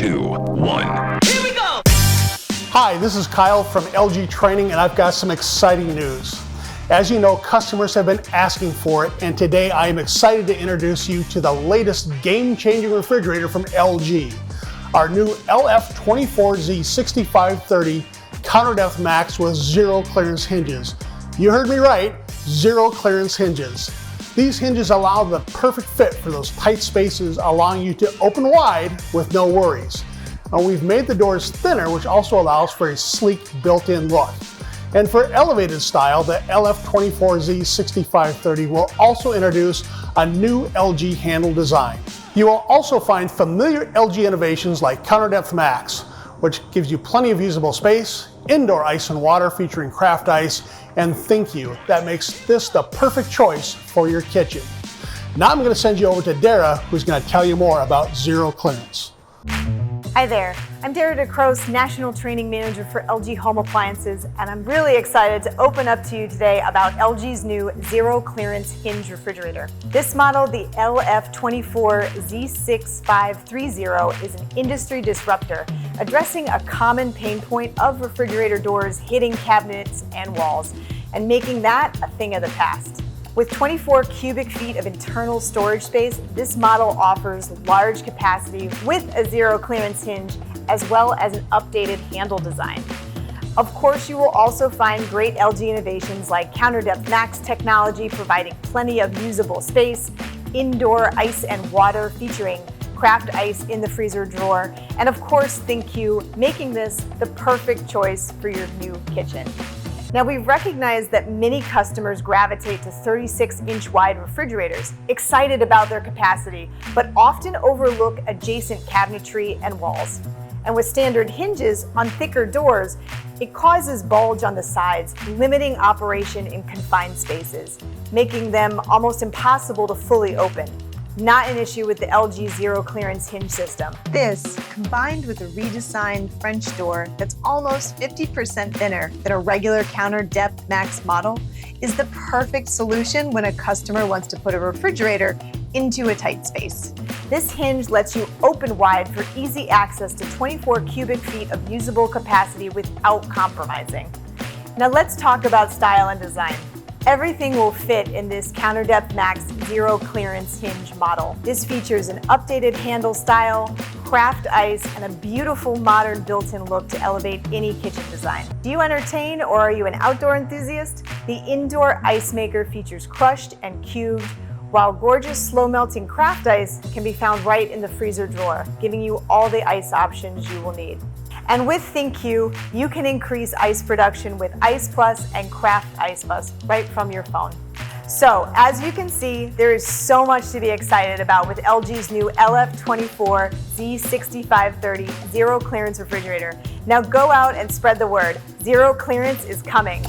2, 1. Here we go! Hi, this is Kyle from LG Training, and I've got some exciting news. As you know, customers have been asking for it, and today I am excited to introduce you to the latest game-changing refrigerator from LG. Our new LF24Z6530 Counter Depth Max with zero clearance hinges. You heard me right, zero clearance hinges. These hinges allow the perfect fit for those tight spaces, allowing you to open wide with no worries. And we've made the doors thinner, which also allows for a sleek built-in look. And for elevated style, the LF24Z6530 will also introduce a new LG handle design. You will also find familiar LG innovations like Counter Depth Max, which gives you plenty of usable space, indoor ice and water featuring craft ice, and ThinkU, that makes this the perfect choice for your kitchen. Now I'm going to send you over to Dara, who's going to tell you more about zero clearance. Hi there, I'm Dara DeCroce, National Training Manager for LG Home Appliances, and I'm really excited to open up to you today about LG's new zero clearance hinge refrigerator. This model, the LF24Z6530, is an industry disruptor, addressing a common pain point of refrigerator doors hitting cabinets and walls, and making that a thing of the past. With 24 cubic feet of internal storage space, this model offers large capacity with a zero clearance hinge, as well as an updated handle design. Of course, you will also find great LG innovations like Counter Depth Max technology, providing plenty of usable space, indoor ice and water featuring craft ice in the freezer drawer, and of course, ThinkU, making this the perfect choice for your new kitchen. Now, we've recognized that many customers gravitate to 36-inch wide refrigerators, excited about their capacity, but often overlook adjacent cabinetry and walls. And with standard hinges on thicker doors, it causes bulge on the sides, limiting operation in confined spaces, making them almost impossible to fully open. Not an issue with the LG zero clearance hinge system. This, combined with a redesigned French door that's almost 50% thinner than a regular Counter Depth Max model, is the perfect solution when a customer wants to put a refrigerator into a tight space. This hinge lets you open wide for easy access to 24 cubic feet of usable capacity without compromising. Now let's talk about style and design. Everything will fit in this Counter Depth Max zero clearance hinge model. This features an updated handle style, craft ice, and a beautiful modern built-in look to elevate any kitchen design. Do you entertain, or are you an outdoor enthusiast? The indoor ice maker features crushed and cubed, while gorgeous slow-melting craft ice can be found right in the freezer drawer, giving you all the ice options you will need. And with ThinkU, you can increase ice production with Ice Plus and Craft Ice Plus right from your phone. So, as you can see, there is so much to be excited about with LG's new LF24Z6530 zero clearance refrigerator. Now go out and spread the word. Zero clearance is coming.